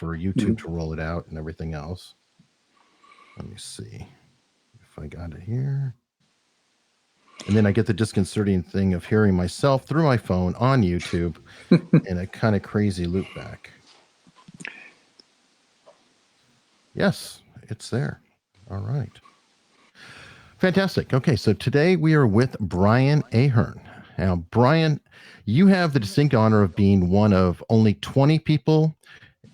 for YouTube to roll it out and everything else. Let me see if I got it here. And then I get the disconcerting thing of hearing myself through my phone on YouTube in a kind of crazy loop back. Yes, it's there. All right. Fantastic. Okay, so today we are with Brian Ahearn. Now, Brian, you have the distinct honor of being one of only 20 people,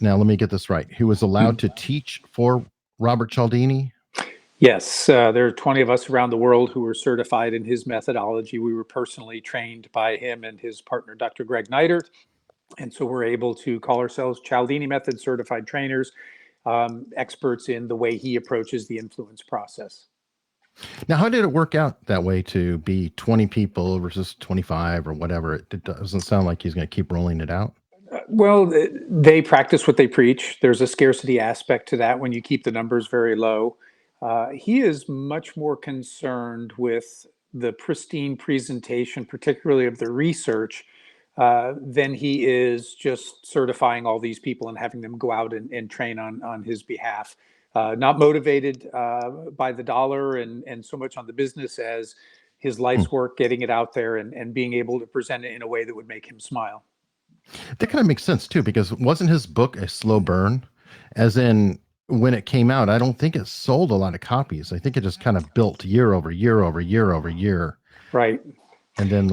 now let me get this right, who was allowed to teach for Robert Cialdini. Yes, there are 20 of us around the world who were certified in his methodology. We were personally trained by him and his partner, Dr. Greg Neidert. And so we're able to call ourselves Cialdini Method Certified Trainers, experts in the way he approaches the influence process. Now, how did it work out that way to be 20 people versus 25 or whatever? It doesn't sound like he's going to keep rolling it out. Well, they practice what they preach. There's a scarcity aspect to that when you keep the numbers very low. He is much more concerned with the pristine presentation, particularly of the research, than he is just certifying all these people and having them go out and train on his behalf. Not motivated by the dollar and so much on the business as his life's work, getting it out there and being able to present it in a way that would make him smile. That kind of makes sense too, because wasn't his book a slow burn? As in, when it came out, I don't think it sold a lot of copies. I think it just kind of built year over year over year over year. Right. And then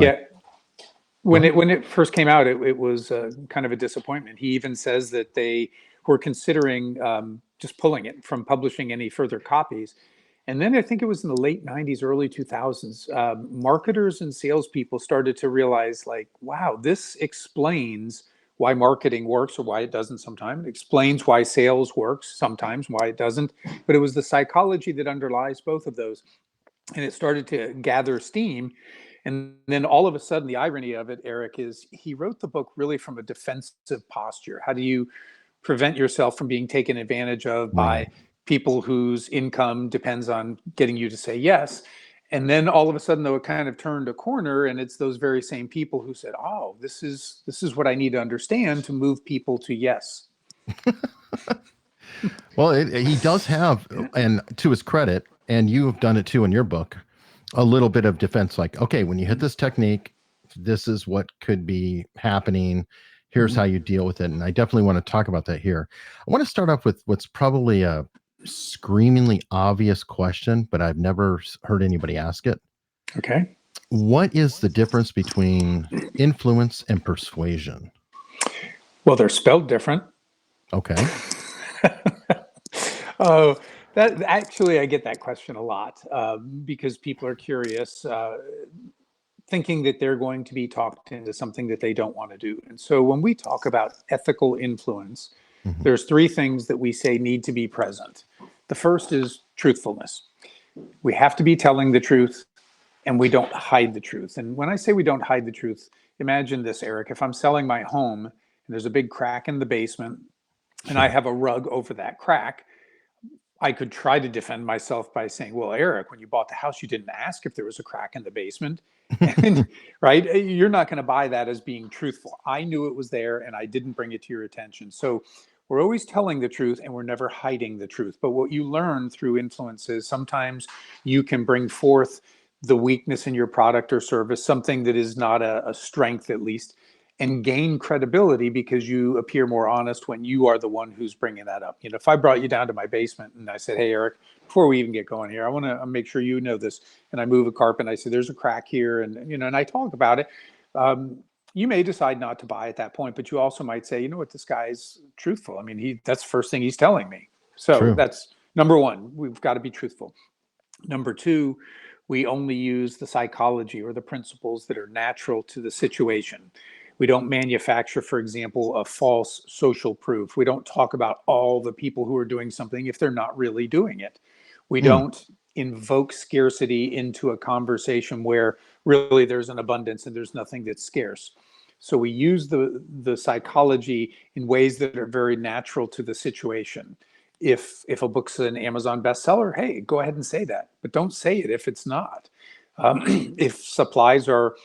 when it first came out, it was kind of a disappointment. He even says that they were considering just pulling it from publishing any further copies. And then I think it was in the late 90s, early 2000s, marketers and salespeople started to realize, like, wow, this explains why marketing works or why it doesn't sometimes. It explains why sales works sometimes, why it doesn't. But it was the psychology that underlies both of those. And it started to gather steam. And then all of a sudden, the irony of it, Eric, is he wrote the book really from a defensive posture. How do you prevent yourself from being taken advantage of by people whose income depends on getting you to say yes? And then all of a sudden, though, it kind of turned a corner, and it's those very same people who said, oh, this is what I need to understand to move people to yes. Well, he does have, and to his credit, and you have done it too in your book, a little bit of defense, like, okay, when you hit this technique, this is what could be happening. Here's how you deal with it. And I definitely want to talk about that here. I want to start off with what's probably a screamingly obvious question, but I've never heard anybody ask it. Okay. What is the difference between influence and persuasion? Well, they're spelled different. Okay. Oh, that actually, I get that question a lot because people are curious, thinking that they're going to be talked into something that they don't want to do. And so when we talk about ethical influence, there's three things that we say need to be present. The first is truthfulness. We have to be telling the truth, and we don't hide the truth. And when I say we don't hide the truth, imagine this, Eric. If I'm selling my home and there's a big crack in the basement and I have a rug over that crack, I could try to defend myself by saying, well, Eric, when you bought the house, you didn't ask if there was a crack in the basement. And, right? You're not going to buy that as being truthful. I knew it was there and I didn't bring it to your attention. So we're always telling the truth and we're never hiding the truth. But what you learn through influence is sometimes you can bring forth the weakness in your product or service, something that is not a strength at least, and gain credibility because you appear more honest when you are the one who's bringing that up. You know, if I brought you down to my basement and I said, hey, Eric, before we even get going here, I want to make sure you know this. And I move a carpet and I say, there's a crack here. And, you know, and I talk about it. You may decide not to buy at that point, but you also might say, you know what, this guy's truthful. I mean, that's the first thing he's telling me. So that's number one, we've got to be truthful. Number two, we only use the psychology or the principles that are natural to the situation. We don't manufacture, for example, a false social proof. We don't talk about all the people who are doing something if they're not really doing it. We don't invoke scarcity into a conversation where really there's an abundance and there's nothing that's scarce. So we use the psychology in ways that are very natural to the situation. If a book's an Amazon bestseller, hey, go ahead and say that, but don't say it if it's not. If supplies are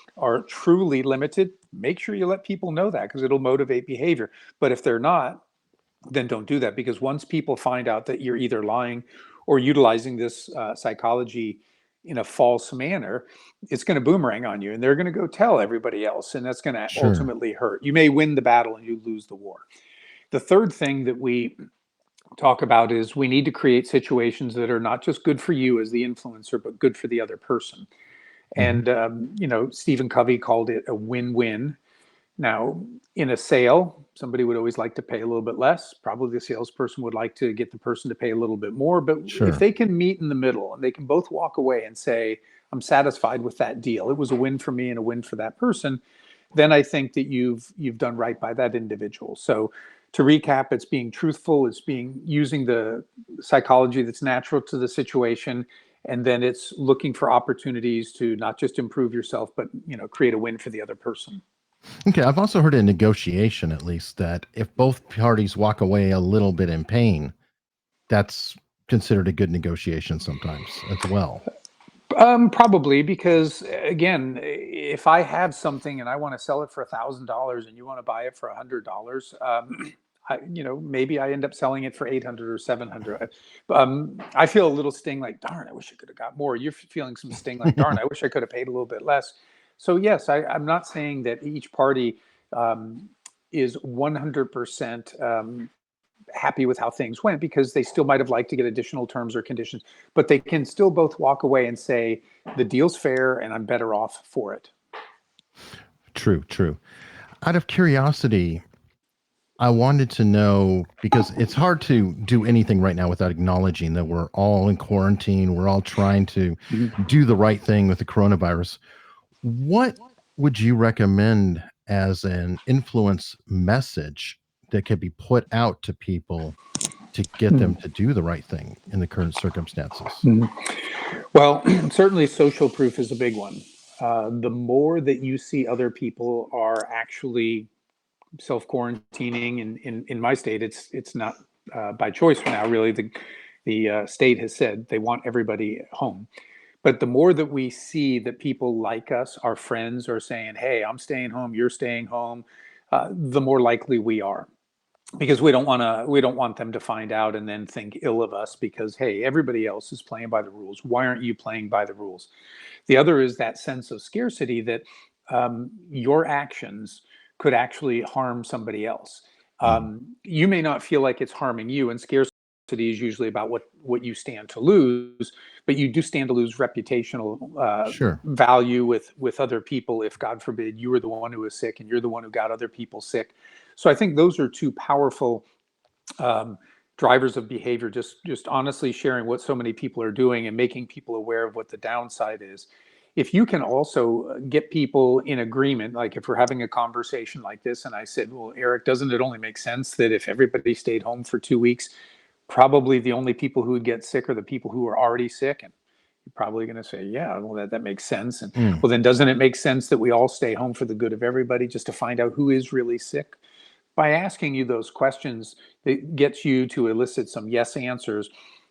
truly limited, make sure you let people know that because it'll motivate behavior. But if they're not, then don't do that. Because once people find out that you're either lying or utilizing this psychology in a false manner, it's going to boomerang on you, and they're going to go tell everybody else, and that's going to Sure. ultimately hurt. You may win the battle and you lose the war. The third thing that we talk about is we need to create situations that are not just good for you as the influencer, but good for the other person. Hmm. And Stephen Covey called it a win-win. Now, in a sale, somebody would always like to pay a little bit less. Probably the salesperson would like to get the person to pay a little bit more. But if Sure. they can meet in the middle and they can both walk away and say, I'm satisfied with that deal, it was a win for me and a win for that person, then I think that you've done right by that individual. So to recap, it's being truthful, it's being using the psychology that's natural to the situation, and then it's looking for opportunities to not just improve yourself, but create a win for the other person. Okay. I've also heard in negotiation, at least, that if both parties walk away a little bit in pain, that's considered a good negotiation sometimes as well. Probably because again, if I have something and I want to sell it for $1,000 and you want to buy it for $100, maybe I end up selling it for 800 or 700. I feel a little sting like, darn, I wish I could have got more. You're feeling some sting like, darn, I wish I could have paid a little bit less. So yes, I'm not saying that each party is 100% happy with how things went, because they still might have liked to get additional terms or conditions, but they can still both walk away and say the deal's fair and I'm better off for it. True, true. Out of curiosity, I wanted to know, because it's hard to do anything right now without acknowledging that we're all in quarantine. We're all trying to do the right thing with the coronavirus. What would you recommend as an influence message that could be put out to people to get them to do the right thing in the current circumstances? Well, certainly social proof is a big one. The more that you see other people are actually self-quarantining, in my state, it's not by choice now. Really, the state has said they want everybody at home. But the more that we see that people like us, our friends, are saying, "Hey, I'm staying home, you're staying home," the more likely we are, because we don't want them to find out and then think ill of us because, hey, everybody else is playing by the rules. Why aren't you playing by the rules? The other is that sense of scarcity, that your actions could actually harm somebody else. Mm. You may not feel like it's harming you, and scarcity is usually about what you stand to lose, but you do stand to lose reputational Sure. value with other people if, God forbid, you were the one who was sick and you're the one who got other people sick. So I think those are two powerful um, drivers of behavior. Just honestly sharing what so many people are doing and making people aware of what the downside is. If you can also get people in agreement, like if we're having a conversation like this and I said, well, Eric, doesn't it only make sense that if everybody stayed home for 2 weeks, probably the only people who would get sick are the people who are already sick? And you're probably going to say, yeah, well, that makes sense. And Mm. well, then doesn't it make sense that we all stay home for the good of everybody, just to find out who is really sick? By asking you those questions, it gets you to elicit some yes answers.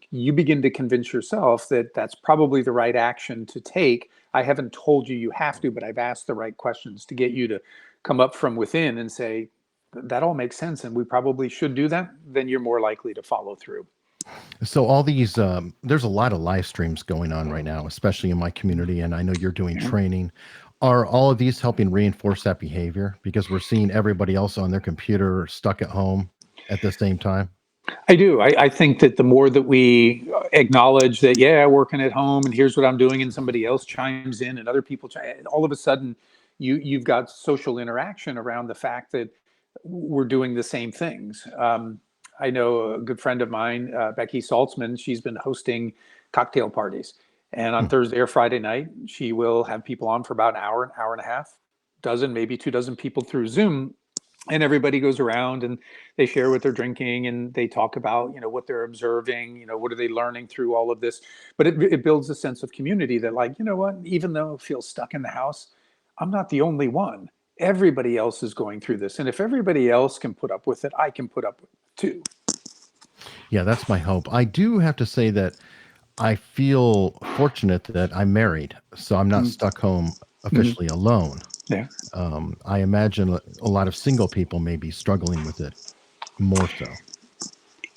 You begin to convince yourself that that's probably the right action to take. I haven't told you have to, but I've asked the right questions to get you to come up from within and say, that all makes sense and we probably should do that. Then you're more likely to follow through. So all these, there's a lot of live streams going on right now, especially in my community, and I know you're doing Yeah. training. Are all of these helping reinforce that behavior because we're seeing everybody else on their computer stuck at home at the same time? I do. I think that the more that we acknowledge that, yeah, working at home and here's what I'm doing, and somebody else chimes in and other people all of a sudden you've got social interaction around the fact that we're doing the same things. I know a good friend of mine, Becky Saltzman, she's been hosting cocktail parties. And on Hmm. Thursday or Friday night, she will have people on for about an hour and a half, dozen, maybe 2 dozen people through Zoom, and everybody goes around and they share what they're drinking and they talk about what they're observing, what are they learning through all of this. But it builds a sense of community that, like, what, even though I feel stuck in the house, I'm not the only one. Everybody else is going through this, and if everybody else can put up with it, I can put up with it too. Yeah, that's my hope. I do have to say that I feel fortunate that I'm married, so I'm not stuck home Mm-hmm. officially alone. Yeah. I imagine a lot of single people may be struggling with it more so.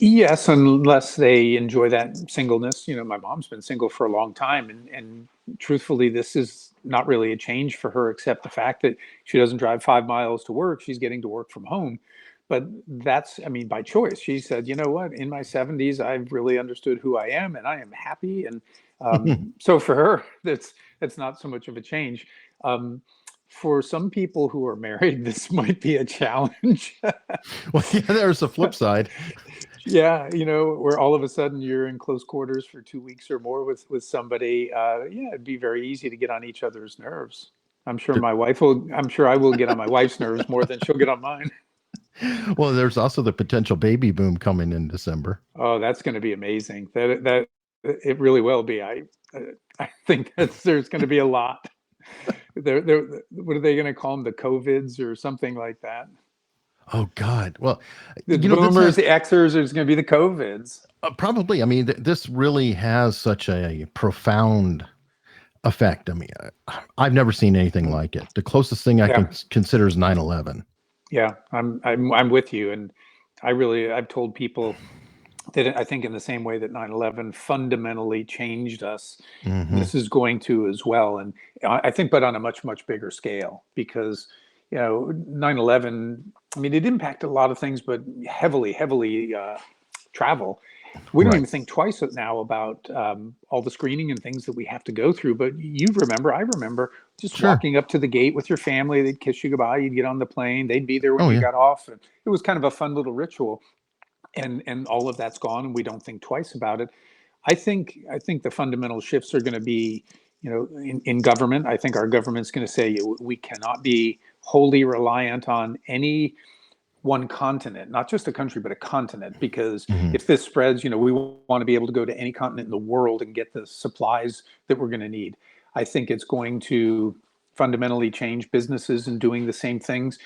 Yes, unless they enjoy that singleness. You know, my mom's been single for a long time, and truthfully, this is not really a change for her, except the fact that she doesn't drive 5 miles to work. She's getting to work from home. But that's, I mean, by choice. She said, you know what, in my 70s, I've really understood who I am and I am happy. And so for her, that's not so much of a change. Um, for some people who are married, this might be a challenge. Well, yeah, there's a flip side. Yeah, you know, where all of a sudden you're in close quarters for 2 weeks or more with somebody. Yeah, it'd be very easy to get on each other's nerves. I'm sure There- my wife will. I'm sure I will get on my wife's nerves more than she'll get on mine. well, there's also the potential baby boom coming in December. Oh, that's going to be amazing. That it really will be. I think there's going to be a lot. What are they going to call them? The COVIDs or something like that? Oh God. Well, The this boomers, has the Xers, there's going to be the COVIDs. probably. I mean, this really has such a profound effect. I mean, I've never seen anything like it. The closest thing I Yeah. can consider is 9/11. Yeah, I'm with you, and I've told people that I think in the same way that 9/11 fundamentally changed us, Hmm. this is going to as well, and I think, but on a much bigger scale, because 9/11, I mean, it impacted a lot of things, but heavily travel. We don't Right. even think twice now about all the screening and things that we have to go through. But I remember just Sure. walking up to the gate with your family. They'd kiss you goodbye. You'd get on the plane. They'd be there when Oh you yeah. got off. And it was kind of a fun little ritual. And all of that's gone, and we don't think twice about it. I think the fundamental shifts are going to be, in government. I think our government's going to say we cannot be wholly reliant on any one continent, not just a country, but a continent, because Hmm. if this spreads, we want to be able to go to any continent in the world and get the supplies that we're going to need. I think it's going to fundamentally change businesses and doing the same things.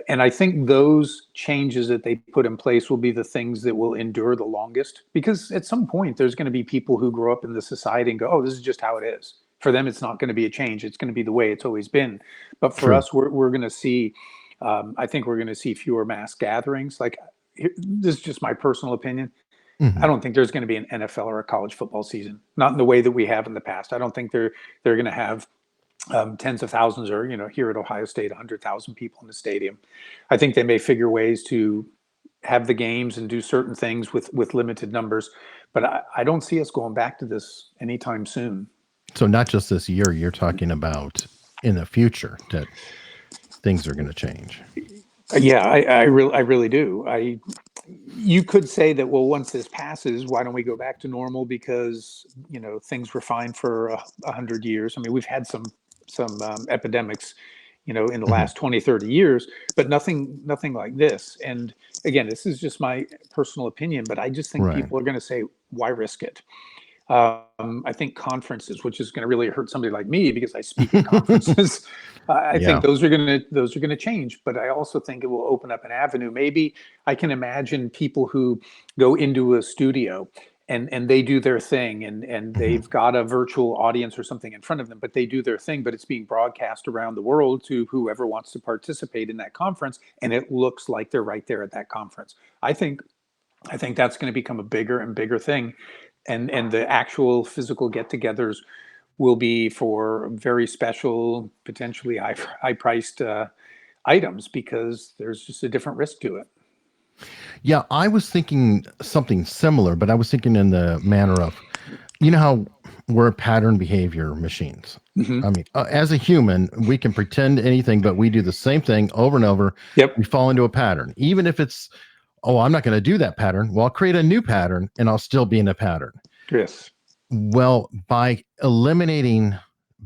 And I think those changes that they put in place will be the things that will endure the longest, because at some point there's going to be people who grow up in the society and go, oh, this is just how it is. For them, it's not going to be a change. It's going to be the way it's always been. But for True. us, we're going to see, I think we're going to see fewer mass gatherings. Like, this is just my personal opinion. I Hmm. don't think there's going to be an NFL or a college football season, not in the way that we have in the past. I don't think they're going to have tens of thousands, or here at Ohio State, 100,000 people in the stadium. I think they may figure ways to have the games and do certain things with limited numbers, but I don't see us going back to this anytime soon. So not just this year, you're talking about in the future that things are going to change. Yeah, I really do. You could say that, well, once this passes, why don't we go back to normal? Because things were fine for 100 years. I mean, we've had some epidemics, in the Hmm. last 20, 30 years, but nothing like this. And again, this is just my personal opinion, but I just think Right. people are going to say, why risk it? I think conferences, which is going to really hurt somebody like me because I speak at conferences. I think Yeah. those are going to change, but I also think it will open up an avenue. Maybe I can imagine people who go into a studio and they do their thing, and Hmm. they've got a virtual audience or something in front of them, but they do their thing, but it's being broadcast around the world to whoever wants to participate in that conference, and it looks like they're right there at that conference. I think I think that's going to become a bigger and bigger thing, and the actual physical get-togethers will be for very special, potentially high priced items, because there's just a different risk to it. Yeah, I was thinking something similar, but I was thinking in the manner of, how we're pattern behavior machines. Hmm. I mean, as a human, we can pretend anything, but we do the same thing over and over. We Yep. fall into a pattern, even if it's, oh, I'm not going to do that pattern. Well, I'll create a new pattern and I'll still be in a pattern. Yes. Well, by eliminating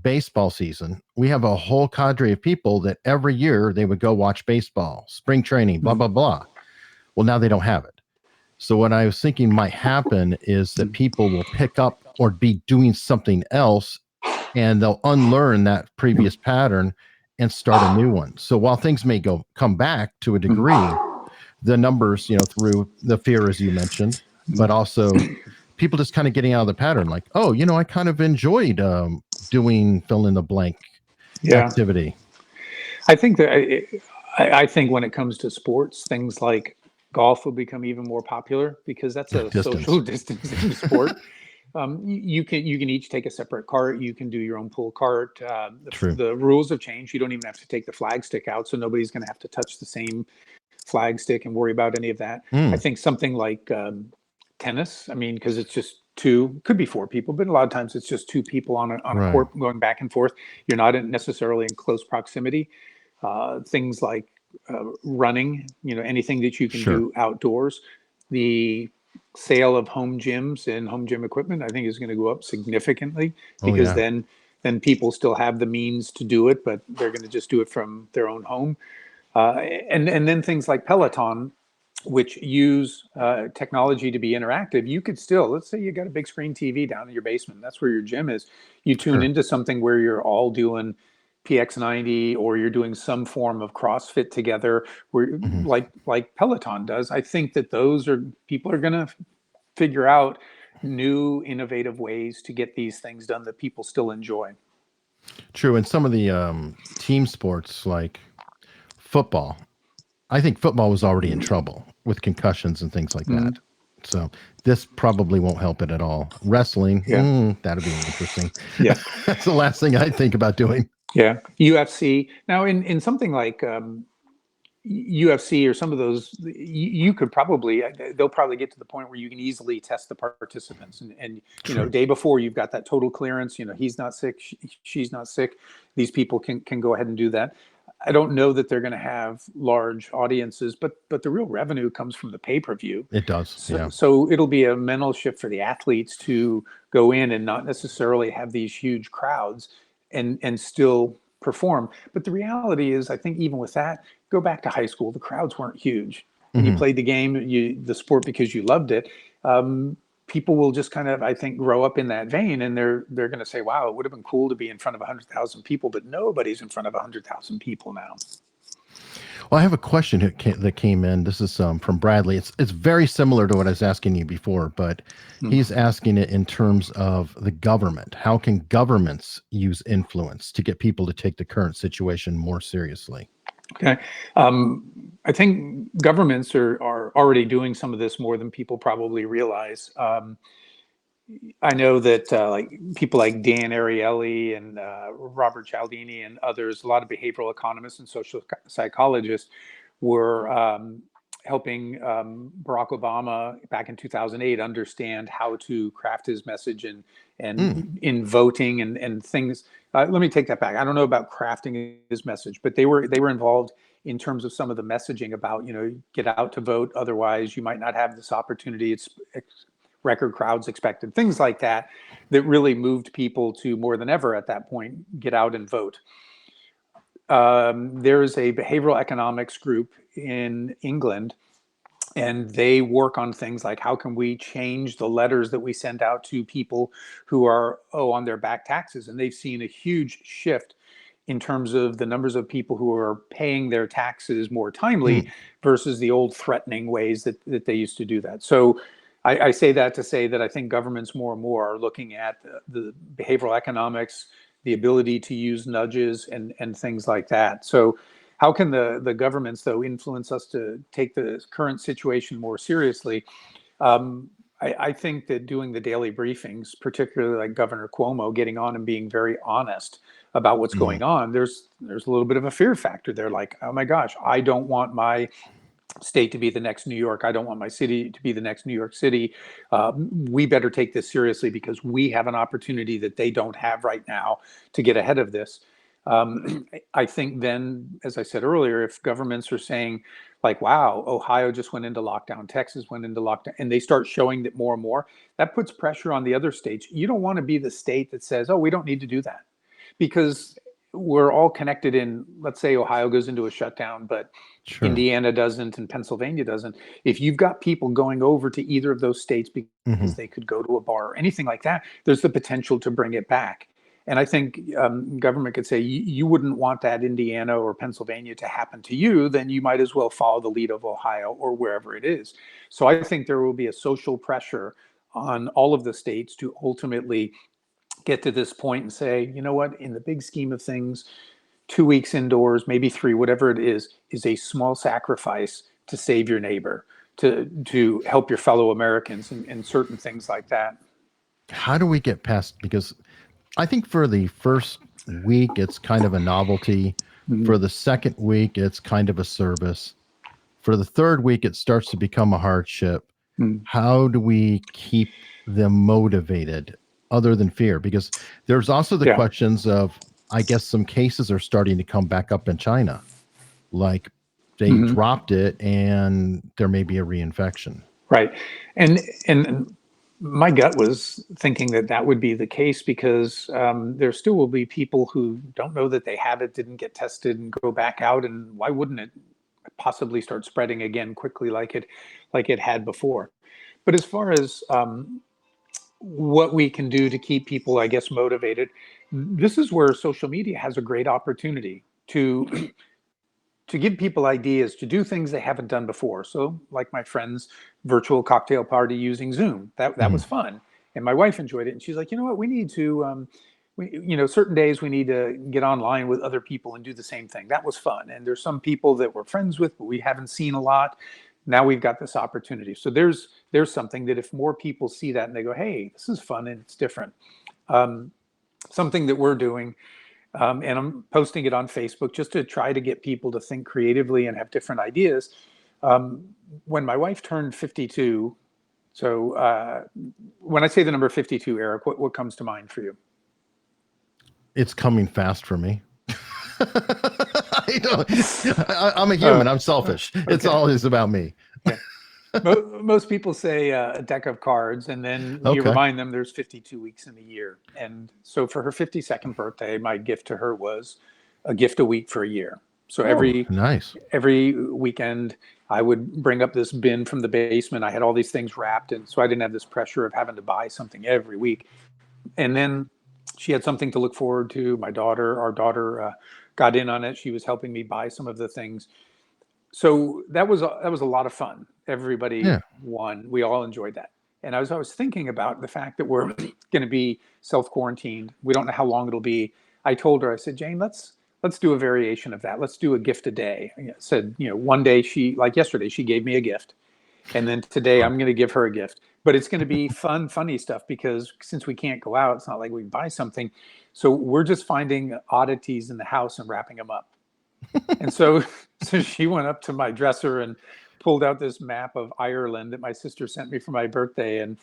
baseball season, we have a whole cadre of people that every year they would go watch baseball, spring training, blah, Mhm. blah, blah. Well, now they don't have it. So what I was thinking might happen is that people will pick up or be doing something else and they'll unlearn that previous pattern and start a new one. So while things may come back to a degree, the numbers, through the fear, as you mentioned, but also people just kind of getting out of the pattern, like, oh, I kind of enjoyed doing fill in the blank Yeah. activity. I think that I think when it comes to sports, things like golf will become even more popular because that's a Distance. social distancing sport. You can each take a separate cart. You can do your own pull cart. True. The rules have changed. You don't even have to take the flag stick out, so nobody's going to have to touch the same flag stick and worry about any of that. I think something like tennis. I mean, because it's just two, could be four people, but a lot of times it's just two people on a Right. court going back and forth. You're not necessarily in close proximity. Things like running, anything that you can Sure. do outdoors. The sale of home gyms and home gym equipment, I think, is going to go up significantly because Oh, yeah. then people still have the means to do it, but they're going to just do it from their own home. And then things like Peloton, which use technology to be interactive. You could still, let's say you got a big screen TV down in your basement, that's where your gym is. You tune Sure. into something where you're all doing PX90 or you're doing some form of CrossFit together, where Mhm. like Peloton does. I think that people are going to figure out new innovative ways to get these things done that people still enjoy. True. And some of the team sports like football, I think football was already in trouble with concussions and things like that. Mm, So this probably won't help it at all. Wrestling, yeah, that'd be interesting. yeah. That's the last thing I think about doing. Yeah, UFC. Now, in something like UFC or some of those, you could probably, they'll probably get to the point where you can easily test the participants, and True. day before you've got that total clearance. He's not sick, she's not sick. These people can go ahead and do that. I don't know that they're going to have large audiences, but the real revenue comes from the pay-per-view. It does. Yeah. So it'll be a mental shift for the athletes to go in and not necessarily have these huge crowds and still perform. But the reality is, I think even with that, go back to high school, the crowds weren't huge. And you Mhm. played the game, the sport because you loved it. People will just kind of, I think, grow up in that vein, and they're going to say, "Wow, it would have been cool to be in front of 100,000 people," but nobody's in front of 100,000 people now. Well, I have a question that came in. This is from Bradley. It's very similar to what I was asking you before, but Hmm. he's asking it in terms of the government. How can governments use influence to get people to take the current situation more seriously? Okay. I think governments are already doing some of this more than people probably realize. I know that like people like Dan Ariely and Robert Cialdini and others, a lot of behavioral economists and social psychologists were helping Barack Obama back in 2008 understand how to craft his message Mm, and in voting and things. Let me take that back. I don't know about crafting his message, but they were involved in terms of some of the messaging about, get out to vote, otherwise you might not have this opportunity. It's record crowds expected, things like that, that really moved people to more than ever at that point, get out and vote. There's a behavioral economics group in England, and they work on things like how can we change the letters that we send out to people who are on their back taxes, and they've seen a huge shift in terms of the numbers of people who are paying their taxes more timely mm, versus the old threatening ways that they used to do that. So I say that to say that I think governments more and more are looking at the behavioral economics, the ability to use nudges and things like that. So how can the governments, though, influence us to take the current situation more seriously? I think that doing the daily briefings, particularly like Governor Cuomo, getting on and being very honest about what's mm. going on, there's a little bit of a fear factor there. Like, oh my gosh, I don't want my state to be the next New York. I don't want my city to be the next New York City. We better take this seriously because we have an opportunity that they don't have right now to get ahead of this. I think then, as I said earlier, if governments are saying, like, wow, Ohio just went into lockdown, Texas went into lockdown, and they start showing that more and more, that puts pressure on the other states. You don't want to be the state that says, oh, we don't need to do that, because we're all connected in, let's say Ohio goes into a shutdown, but Sure. Indiana doesn't and Pennsylvania doesn't. If you've got people going over to either of those states because Hmm. they could go to a bar or anything like that, there's the potential to bring it back. And I think government could say, you wouldn't want that Indiana or Pennsylvania to happen to you, then you might as well follow the lead of Ohio or wherever it is. So I think there will be a social pressure on all of the states to ultimately get to this point and say, you know what, in the big scheme of things, 2 weeks indoors, maybe three, whatever it is a small sacrifice to save your neighbor. to help your fellow Americans in certain things like that. How do we get past, because I think for the first week, it's kind of a novelty. Mhm. For the second week, it's kind of a service. For the third week, it starts to become a hardship. Mhm. How do we keep them motivated other than fear? Because there's also the Yeah. questions of, I guess some cases are starting to come back up in China. Like they Mhm. dropped it and there may be a reinfection. Right. And my gut was thinking that that would be the case because there still will be people who don't know that they have it, didn't get tested, and go back out. And why wouldn't it possibly start spreading again quickly like it had before? But as far as what we can do to keep people, I guess, motivated, this is where social media has a great opportunity to to give people ideas to do things they haven't done before. So, like my friend's virtual cocktail party using Zoom, that was Mhm. fun, and my wife enjoyed it. And she's like, you know what, we need to, certain days we need to get online with other people and do the same thing. That was fun. And there's some people that we're friends with, but we haven't seen a lot. Now we've got this opportunity. So there's something that if more people see that and they go, hey, this is fun and it's different. Um, Something that we're doing and I'm posting it on Facebook just to try to get people to think creatively and have different ideas. Um, when my wife turned 52, so when I say the number 52, Eric, what comes to mind for you? It's coming fast for me. I don't, I'm a Uh, human. I'm selfish. It's okay. always about me. Okay. Most people say a deck of cards, and then you Okay. remind them there's 52 weeks in a year. And so for her 52nd birthday, my gift to her was a gift a week for a year. So Oh, nice. every weekend, I would bring up this bin from the basement. I had all these things wrapped, and so I didn't have this pressure of having to buy something every week. And then she had something to look forward to. Our daughter, got in on it. She was helping me buy some of the things. So that was a lot of fun. Everybody Yeah. won. We all enjoyed that. And I was thinking about the fact that we're going to be self quarantined. We don't know how long it'll be. I told her, I said, Jane, let's do a variation of that. Let's do a gift a day. I said, one day like yesterday, she gave me a gift. And then today Fun. I'm going to give her a gift. But it's going to be fun, funny stuff because since we can't go out, it's not like we buy something. So we're just finding oddities in the house and wrapping them up. And so she went up to my dresser and pulled out this map of Ireland that my sister sent me for my birthday and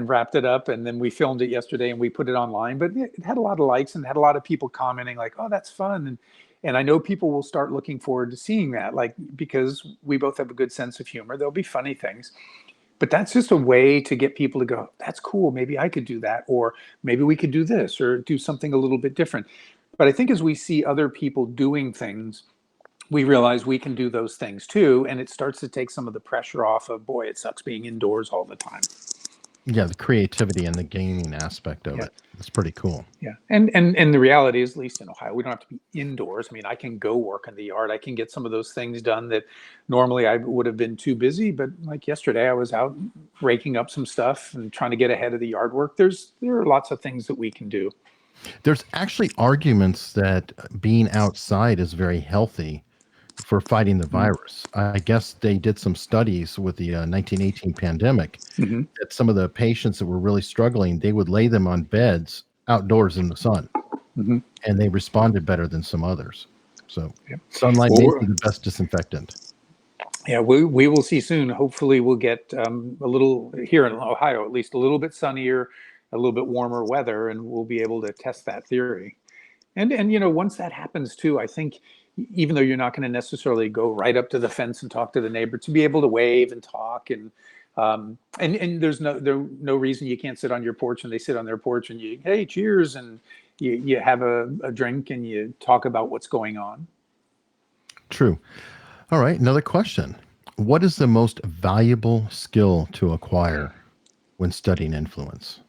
wrapped it up. And then we filmed it yesterday and we put it online. But it had a lot of likes and had a lot of people commenting like, "Oh, that's fun." And I know people will start looking forward to seeing that, like because we both have a good sense of humor. There'll be funny things. But that's just a way to get people to go, "That's cool. Maybe I could do that," or maybe we could do this or do something a little bit different. But I think as we see other people doing things, we realize we can do those things too, and it starts to take some of the pressure off of, boy, it sucks being indoors all the time. Yeah, the creativity and the gaming aspect of Yeah. it. It's pretty cool. Yeah. And the reality is, at least in Ohio, we don't have to be indoors. I mean, I can go work in the yard. I can get some of those things done that normally I would have been too busy. But like yesterday, I was out raking up some stuff and trying to get ahead of the yard work. There are lots of things that we can do. There's actually arguments that being outside is very healthy for fighting the virus. I guess they did some studies with the 1918 pandemic Mm-hmm. that some of the patients that were really struggling, they would lay them on beds outdoors in the sun, Mm-hmm. and they responded better than some others. So Yeah. sunlight may be Well, the best disinfectant. yeah, we will see soon. Hopefully, we'll get a little here in Ohio, at least a little bit sunnier, a little bit warmer weather, and we'll be able to test that theory. And once that happens too, I think even though you're not going to necessarily go right up to the fence and talk to the neighbor, to be able to wave and talk and there's no reason you can't sit on your porch and they sit on their porch and you, hey, cheers, and you have a drink and you talk about what's going on. True. All right, another question. What is the most valuable skill to acquire when studying influence?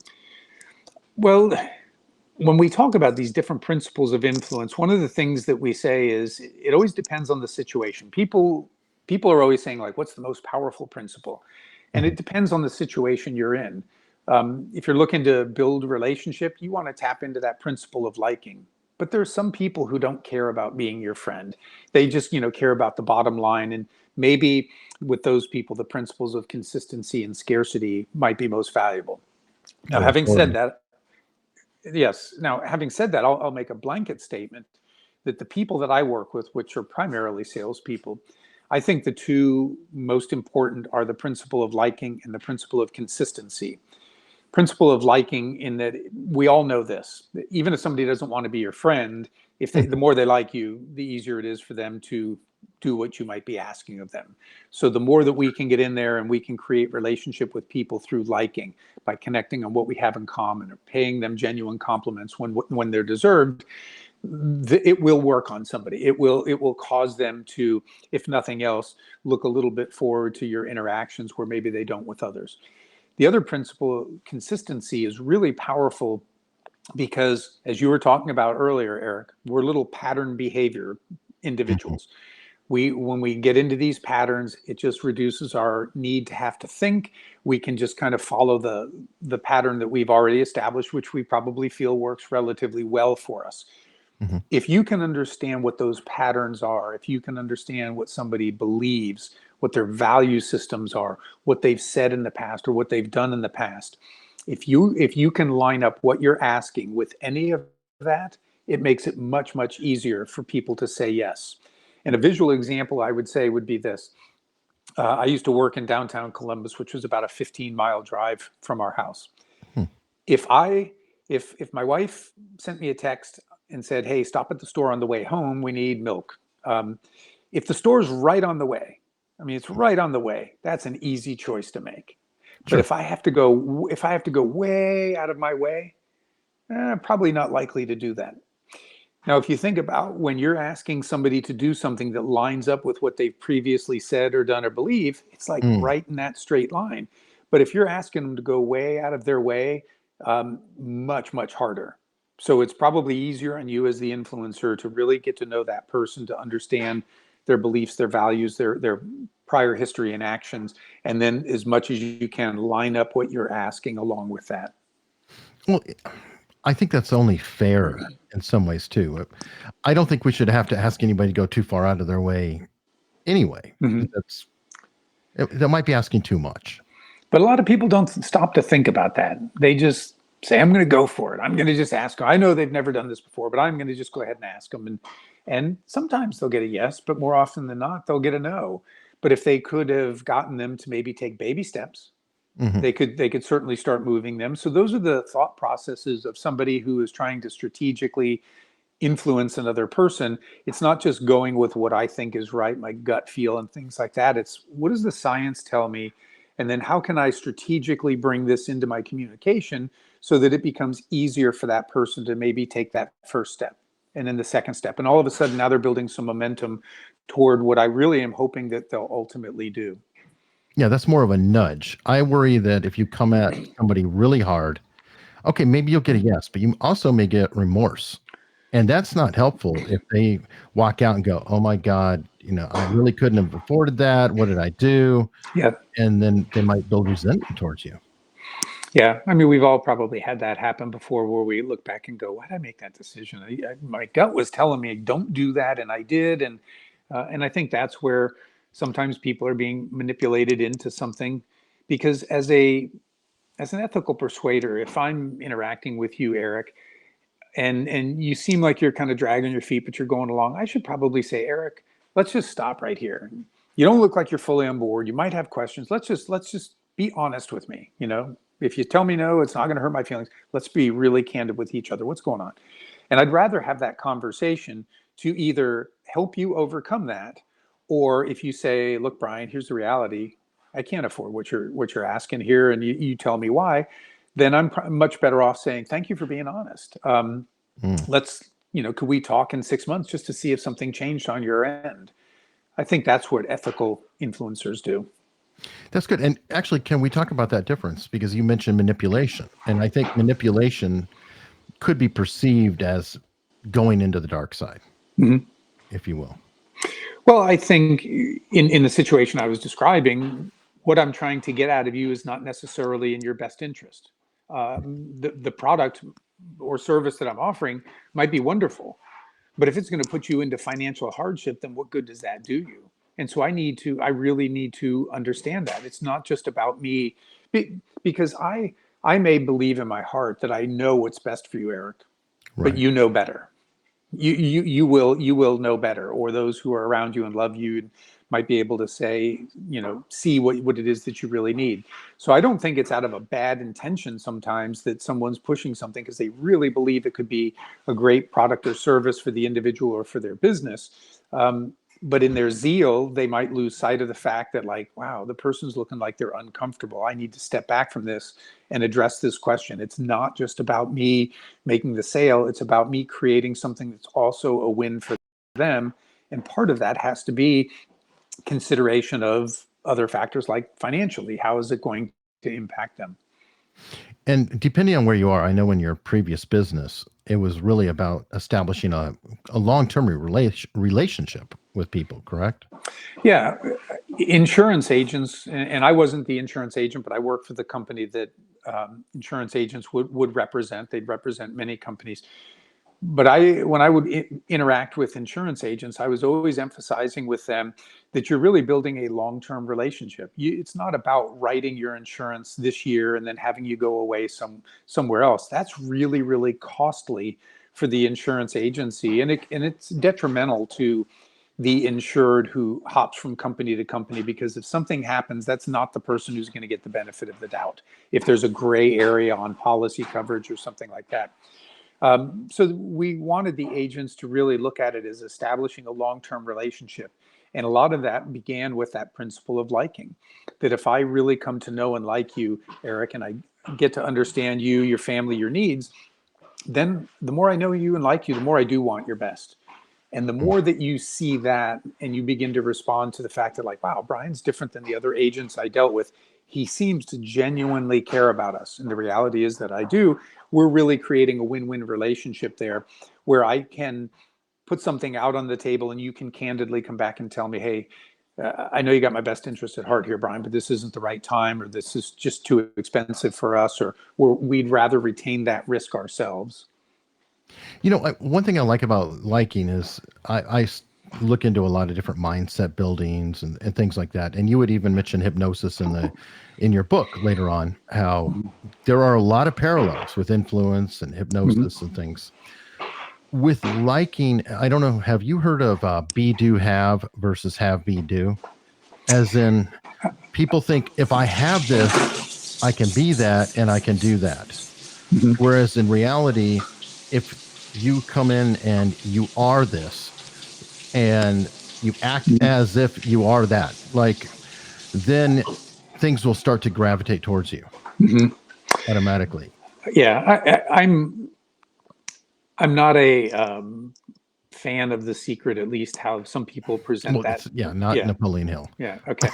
Well, when we talk about these different principles of influence, one of the things that we say is it always depends on the situation. People are always saying like, what's the most powerful principle? And Mhm. it depends on the situation you're in. If you're looking to build a relationship, you want to tap into that principle of liking. But there are some people who don't care about being your friend. They just, care about the bottom line. And maybe with those people, the principles of consistency and scarcity might be most valuable. Now, Or having said authority. that, yes. Now, having said that, I'll make a blanket statement that the people that I work with, which are primarily salespeople, I think the two most important are the principle of liking and the principle of consistency. Principle of liking, in that we all know this, even if somebody doesn't want to be your friend, the more they like you, the easier it is for them to do what you might be asking of them. So the more that we can get in there and we can create relationship with people through liking, by connecting on what we have in common, or paying them genuine compliments when they're deserved, it will work on somebody. It will cause them to, if nothing else, look a little bit forward to your interactions where maybe they don't with others. The other principle, consistency, is really powerful because, as you were talking about earlier, Eric, we're little pattern behavior Mhm. individuals. When we get into these patterns, it just reduces our need to have to think. We can just kind of follow the pattern that we've already established, which we probably feel works relatively well for us. Mhm. If you can understand what those patterns are, if you can understand what somebody believes, what their value systems are, what they've said in the past or what they've done in the past, if you can line up what you're asking with any of that, it makes it much, much easier for people to say yes. And a visual example I would say would be this. I used to work in downtown Columbus, which was about a 15-mile drive from our house. Hmm. If I if my wife sent me a text and said, "Hey, stop at the store on the way home. We need milk." If the store's right on the way, I mean, it's right on the way. That's an easy choice to make. But Sure. if I have to go way out of my way, probably not likely to do that. Now, if you think about when you're asking somebody to do something that lines up with what they've previously said or done or believe, it's like Mm. right in that straight line. But if you're asking them to go way out of their way, much, much harder. So it's probably easier on you as the influencer to really get to know that person, to understand their beliefs, their values, their prior history and actions, and then as much as you can line up what you're asking along with that. Well, I think that's only fair in some ways too. I don't think we should have to ask anybody to go too far out of their way anyway. Mhm. That might be asking too much. But a lot of people don't stop to think about that. They just say, "I'm going to go for it. I'm going to just ask them." I know they've never done this before, but I'm going to just go ahead and ask them. And sometimes they'll get a yes, but more often than not, they'll get a no. But if they could have gotten them to maybe take baby steps, Mhm. they could certainly start moving them. So those are the thought processes of somebody who is trying to strategically influence another person. It's not just going with what I think is right, my gut feel and things like that. It's, what does the science tell me? And then how can I strategically bring this into my communication so that it becomes easier for that person to maybe take that first step and then the second step. And all of a sudden now they're building some momentum toward what I really am hoping that they'll ultimately do. Yeah, that's more of a nudge. I worry that if you come at somebody really hard, okay, maybe you'll get a yes, but you also may get remorse. And that's not helpful if they walk out and go, "Oh my God, I really couldn't have afforded that. What did I do?" Yeah. And then they might build resentment towards you. Yeah, I mean, we've all probably had that happen before, where we look back and go, "Why did I make that decision? My gut was telling me don't do that, and I did." And I think that's where sometimes people are being manipulated into something, because as an ethical persuader, if I'm interacting with you, Eric, and you seem like you're kind of dragging your feet, but you're going along, I should probably say, "Eric, let's just stop right here. You don't look like you're fully on board. You might have questions. Let's just be honest with me. If you tell me no, it's not going to hurt my feelings. Let's be really candid with each other. What's going on?" And I'd rather have that conversation to either help you overcome that, or if you say, "Look, Brian, here's the reality. I can't afford what you're asking here, and you tell me why," then I'm much better off saying, "Thank you for being honest. Mm. Could we talk in 6 months just to see if something changed on your end?" I think that's what ethical influencers do. That's good. And actually, can we talk about that difference? Because you mentioned manipulation, and I think manipulation could be perceived as going into the dark side, Mhm. if you will. Well, I think in the situation I was describing, what I'm trying to get out of you is not necessarily in your best interest. The product or service that I'm offering might be wonderful. But if it's going to put you into financial hardship, then what good does that do you? And so I really need to understand that. It's not just about me, because I may believe in my heart that I know what's best for you, Eric, but Right. you know better. You will know better, or those who are around you and love you might be able to say, see what it is that you really need. So I don't think it's out of a bad intention sometimes that someone's pushing something because they really believe it could be a great product or service for the individual or for their business. But in their zeal, they might lose sight of the fact that, like, wow, the person's looking like they're uncomfortable. I need to step back from this and address this question. It's not just about me making the sale. It's about me creating something that's also a win for them. And part of that has to be consideration of other factors like financially. How is it going to impact them? And depending on where you are, I know in your previous business, it was really about establishing a long-term relationship with people, correct? Yeah, insurance agents, and I wasn't the insurance agent, but I worked for the company that insurance agents would represent. They'd represent many companies. But when I would interact with insurance agents, I was always emphasizing with them that you're really building a long-term relationship. It's not about writing your insurance this year and then having you go away somewhere else. That's really, really costly for the insurance agency, and it's detrimental to the insured who hops from company to company, because if something happens, that's not the person who's going to get the benefit of the doubt if there's a gray area on policy coverage or something like that. So we wanted the agents to really look at it as establishing a long-term relationship. And a lot of that began with that principle of liking, that if I really come to know and like you, Eric, and I get to understand you, your family, your needs, then the more I know you and like you, the more I do want your best. And the more that you see that and you begin to respond to the fact that, like, wow, Brian's different than the other agents I dealt with. He seems to genuinely care about us. And the reality is that I do. We're really creating a win-win relationship there, where I can put something out on the table and you can candidly come back and tell me, hey, I know you got my best interest at heart here, Brian, but this isn't the right time, or this is just too expensive for us, or we'd rather retain that risk ourselves. One thing I like about liking is look into a lot of different mindset buildings and things like that. And you would even mention hypnosis in your book later on, how there are a lot of parallels with influence and hypnosis and things. With liking, I don't know, have you heard of be, do, have versus have, be, do? As in, people think if I have this, I can be that and I can do that. Whereas in reality, if you come in and you are this and you act as if you are that, like, then things will start to gravitate towards you automatically. Yeah, I'm not a fan of The Secret, at least how some people present Well, that. it's not Yeah, Napoleon Hill. yeah, okay.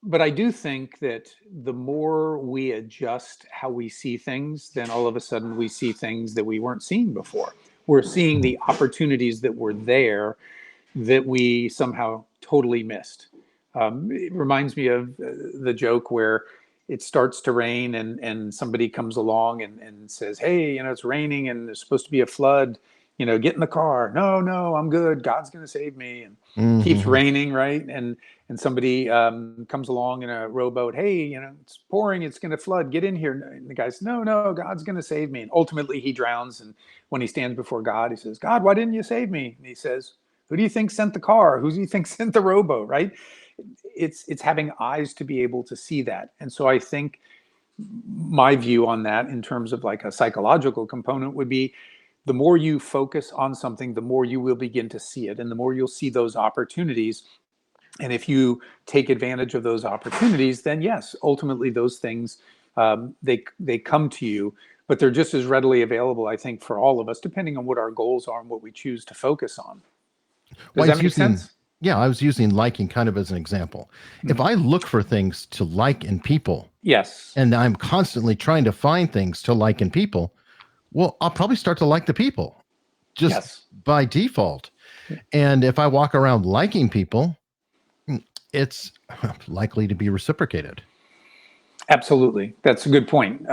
But I do think that the more we adjust how we see things, then all of a sudden we see things that we weren't seeing before. We're seeing the opportunities that were there that we somehow totally missed. It reminds me of the joke where it starts to rain and somebody comes along and says, hey, it's raining and there's supposed to be a flood, get in the car. No, I'm good. God's going to save me. And keeps raining, right? And somebody comes along in a rowboat. Hey, it's pouring. It's going to flood. Get in here. And the guy says, no, God's going to save me. And ultimately he drowns. And when he stands before God, he says, God, why didn't you save me? And he says, who do you think sent the car? Who do you think sent the rowboat, right? It's having eyes to be able to see that. And so I think my view on that in terms of like a psychological component would be, the more you focus on something, the more you will begin to see it, and the more you'll see those opportunities. And if you take advantage of those opportunities, then yes, ultimately those things, they come to you, but they're just as readily available, I think, for all of us, depending on what our goals are and what we choose to focus on. Does that make sense? Yeah, I was using liking kind of as an example. If I look for things to like in people, Yes. and I'm constantly trying to find things to like in people, well, I'll probably start to like the people just by default. And if I walk around liking people, it's likely to be reciprocated. Absolutely. That's a good point.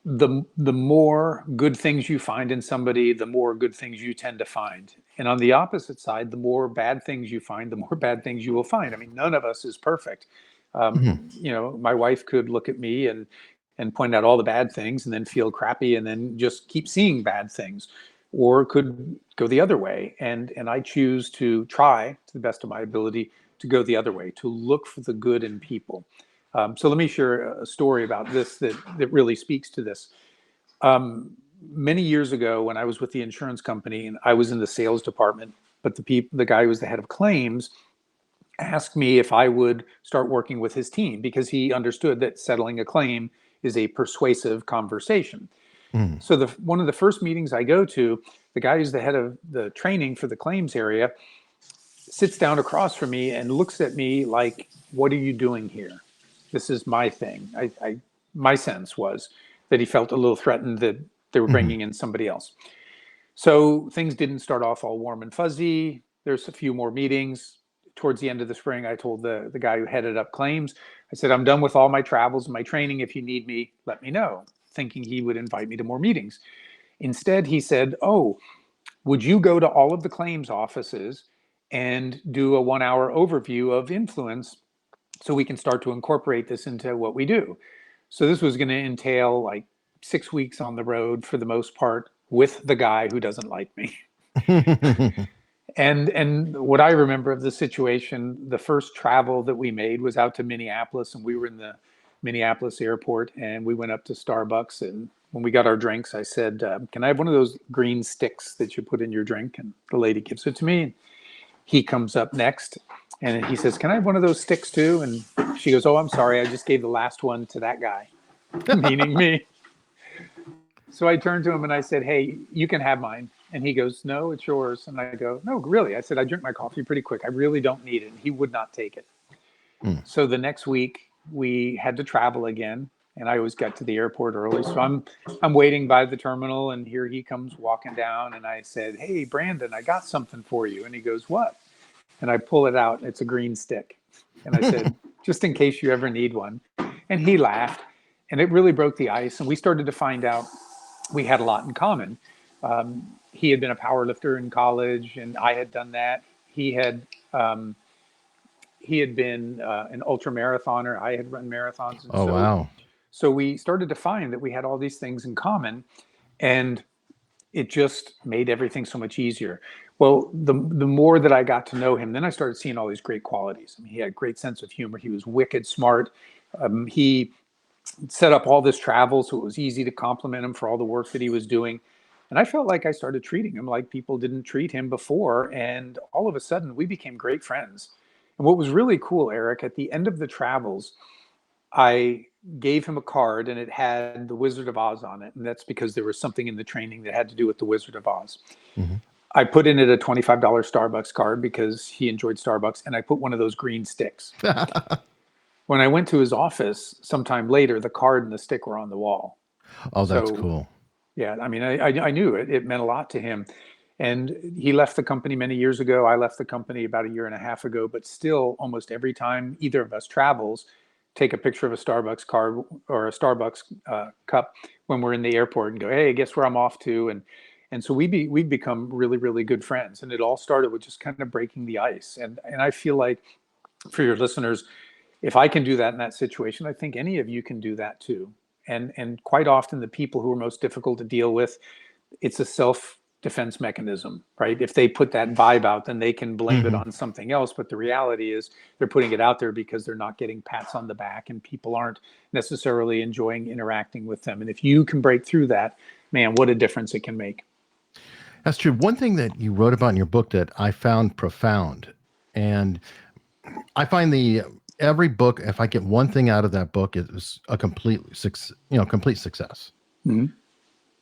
the more good things you find in somebody, the more good things you tend to find. And on the opposite side, the more bad things you find, the more bad things you will find. I mean, none of us is perfect. Mhm. You know, my wife could look at me and point out all the bad things and then feel crappy and then just keep seeing bad things, or could go the other way. And I choose to try to the best of my ability to go the other way, to look for the good in people. So let me share a story about this that really speaks to this. Many years ago, when I was with the insurance company and I was in the sales department, but the guy who was the head of claims asked me if I would start working with his team because he understood that settling a claim is a persuasive conversation. Mhm. So one of the first meetings I go to, the guy who's the head of the training for the claims area sits down across from me and looks at me like, "What are you doing here? This is my thing." My sense was that he felt a little threatened that they were Mhm. bringing in somebody else. So things didn't start off all warm and fuzzy. There's a few more meetings. Towards the end of the spring, I told the guy who headed up claims, I said, "I'm done with all my travels and my training. If you need me, let me know," thinking he would invite me to more meetings. Instead, he said, "Oh, would you go to all of the claims offices and do a 1 hour overview of influence so we can start to incorporate this into what we do?" So this was going to entail like 6 weeks on the road for the most part with the guy who doesn't like me. And what I remember of the situation, the first travel that we made was out to Minneapolis, and we were in the Minneapolis airport, and we went up to Starbucks. And when we got our drinks, I said, "Can I have one of those green sticks that you put in your drink?" And the lady gives it to me. And he comes up next, and he says, "Can I have one of those sticks too?" And she goes, "Oh, I'm sorry, I just gave the last one to that guy," meaning me. So I turned to him and I said, "Hey, you can have mine." And he goes, "No, it's yours." And I go, "No, really?" I said, "I drink my coffee pretty quick. I really don't need it." And he would not take it. Mm. So the next week we had to travel again. And I always got to the airport early. So I'm waiting by the terminal, and here he comes walking down. And I said, "Hey, Brandon, I got something for you." And he goes, "What?" And I pull it out, and it's a green stick. And I said, "Just in case you ever need one." And he laughed, and it really broke the ice. And we started to find out we had a lot in common. He had been a power lifter in college, and I had done that. Um, he had been an ultra marathoner. I had run marathons, and Oh, wow. so we started to find that we had all these things in common, and it just made everything so much easier. Well, the more that I got to know him, then I started seeing all these great qualities. I mean, he had a great sense of humor. He was wicked smart. He set up all this travel, so it was easy to compliment him for all the work that he was doing. And I felt like I started treating him like people didn't treat him before. And all of a sudden, we became great friends. And what was really cool, Eric, at the end of the travels, I gave him a card and it had the Wizard of Oz on it. And that's because there was something in the training that had to do with the Wizard of Oz. Mhm. I put in it a $25 Starbucks card because he enjoyed Starbucks. And I put one of those green sticks. When I went to his office sometime later, the card and the stick were on the wall. Oh, that's So, cool. yeah, I mean, I knew it meant a lot to him. And he left the company many years ago. I left the company about a year and a half ago, but still, almost every time either of us travels, take a picture of a Starbucks card or a Starbucks cup when we're in the airport and go, "Hey, guess where I'm off to?" And so we've become really, really good friends. And it all started with just kind of breaking the ice. And I feel like for your listeners, if I can do that in that situation, I think any of you can do that too. And quite often the people who are most difficult to deal with, it's a self-defense mechanism, right? If they put that vibe out, then they can blame it Mhm. on something else. But the reality is they're putting it out there because they're not getting pats on the back and people aren't necessarily enjoying interacting with them. And if you can break through that, man, what a difference it can make. That's true. One thing that you wrote about in your book that I found profound, and I find every book, if I get one thing out of that book, it was a complete success. Mhm.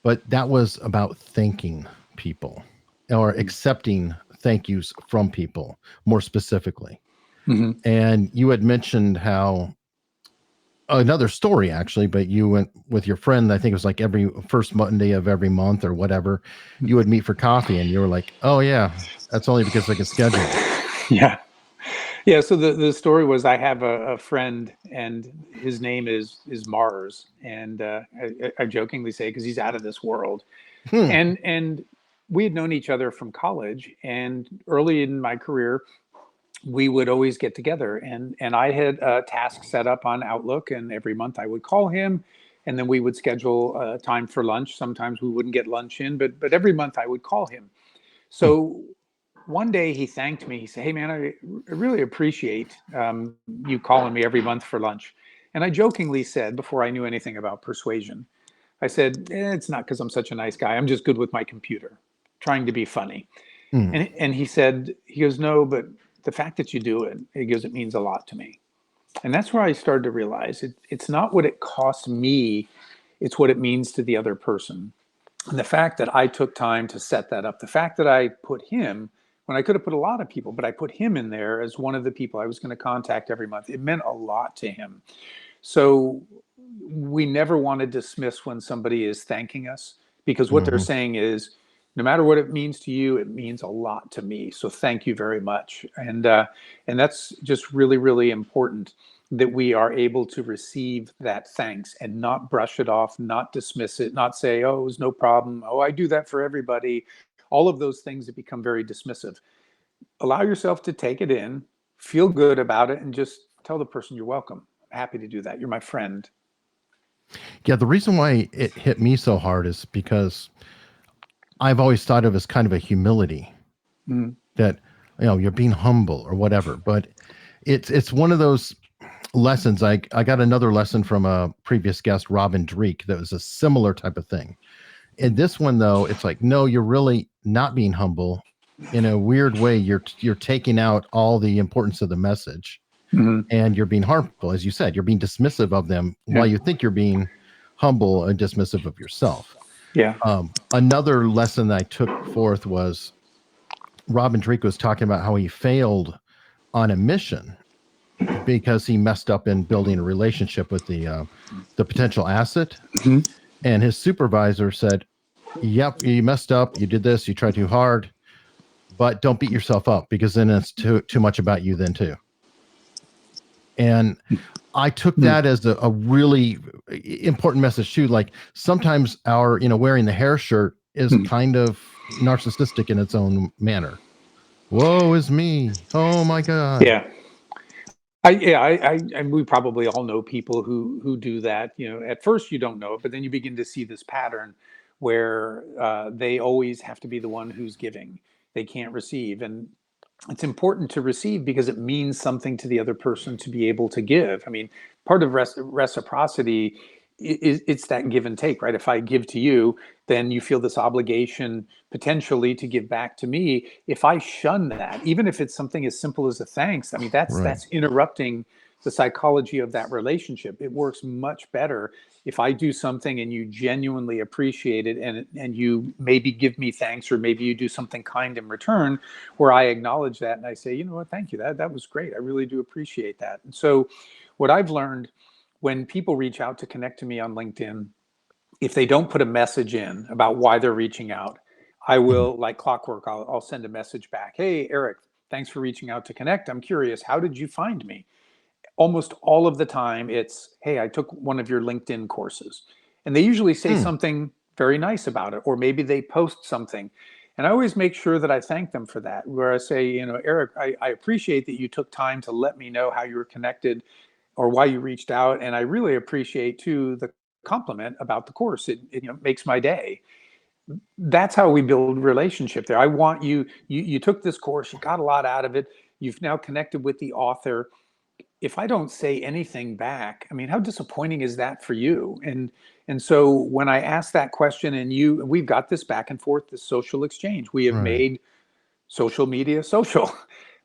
But that was about thanking people or accepting thank yous from people more specifically. Mhm. And you had mentioned how another story actually, but you went with your friend. I think it was like every first Monday of every month or whatever, you would meet for coffee, and you were like, "Oh yeah, that's only because I can schedule it." Yeah. Yeah, so the story was I have a friend and his name is Mars, and I jokingly say because he's out of this world, Hmm. and we had known each other from college, and early in my career we would always get together, and I had a task set up on Outlook, and every month I would call him, and then we would schedule time for lunch. Sometimes we wouldn't get lunch in, but every month I would call him. Hmm. So one day he thanked me. He said, "Hey man, I really appreciate you calling me every month for lunch." And I jokingly said, before I knew anything about persuasion, I said, "It's not because I'm such a nice guy. I'm just good with my computer, trying to be funny." Hmm. And he goes, "No, but the fact that you do it," he goes, "it means a lot to me." And that's where I started to realize it's not what it costs me, it's what it means to the other person. And the fact that I took time to set that up, the fact that I put him, when I could have put a lot of people, but I put him in there as one of the people I was going to contact every month, it meant a lot to him. So we never want to dismiss when somebody is thanking us, because what they're Hmm. saying is, no matter what it means to you, it means a lot to me. So thank you very much. And that's just really, really important, that we are able to receive that thanks and not brush it off, not dismiss it, not say, "Oh, it was no problem. Oh, I do that for everybody." All of those things that become very dismissive. Allow yourself to take it in, feel good about it, and just tell the person you're welcome. I'm happy to do that. You're my friend. Yeah, the reason why it hit me so hard is because I've always thought of as kind of a humility Mm, that you're being humble or whatever. But it's one of those lessons. I got another lesson from a previous guest, Robin Dreek, that was a similar type of thing. In this one though, it's like, no, you're really not being humble. In a weird way, you're taking out all the importance of the message, mhm. and you're being harmful. As you said, you're being dismissive of them Yeah. while you think you're being humble and dismissive of yourself. Yeah. Another lesson that I took forth was Robin Dreek was talking about how he failed on a mission because he messed up in building a relationship with the potential asset, Mhm. and his supervisor said, "Yep, you messed up. You did this. You tried too hard, but don't beat yourself up because then it's too much about you then too." And I took Mm. that as a really important message too. Like sometimes our wearing the hair shirt is Mm. kind of narcissistic in its own manner. Woe is me. Oh my God. Yeah. And we probably all know people who do that. At first you don't know it, but then you begin to see this pattern where they always have to be the one who's giving. They can't receive, and it's important to receive because it means something to the other person to be able to give. I mean, part of reciprocity is it's that give and take, right? If I give to you, then you feel this obligation potentially to give back to me. If I shun that, even if it's something as simple as a thanks, I mean, Right. that's interrupting the psychology of that relationship. It works much better if I do something and you genuinely appreciate it, and you maybe give me thanks, or maybe you do something kind in return, where I acknowledge that and I say, "You know what, thank you. That was great. I really do appreciate that." And so what I've learned, when people reach out to connect to me on LinkedIn, if they don't put a message in about why they're reaching out, I Mhm. will, like clockwork, I'll send a message back. "Hey, Eric, thanks for reaching out to connect. I'm curious, how did you find me?" Almost all of the time it's, "Hey, I took one of your LinkedIn courses." And they usually say Hmm. something very nice about it, or maybe they post something. And I always make sure that I thank them for that, where I say, "Eric, I appreciate that you took time to let me know how you were connected or why you reached out. And I really appreciate too the compliment about the course. It makes my day." That's how we build relationship there. I want you took this course, you got a lot out of it. You've now connected with the author. If I don't say anything back, I mean, how disappointing is that for you? And so when I ask that question, and we've got this back and forth, this social exchange, we have Right. made social media social.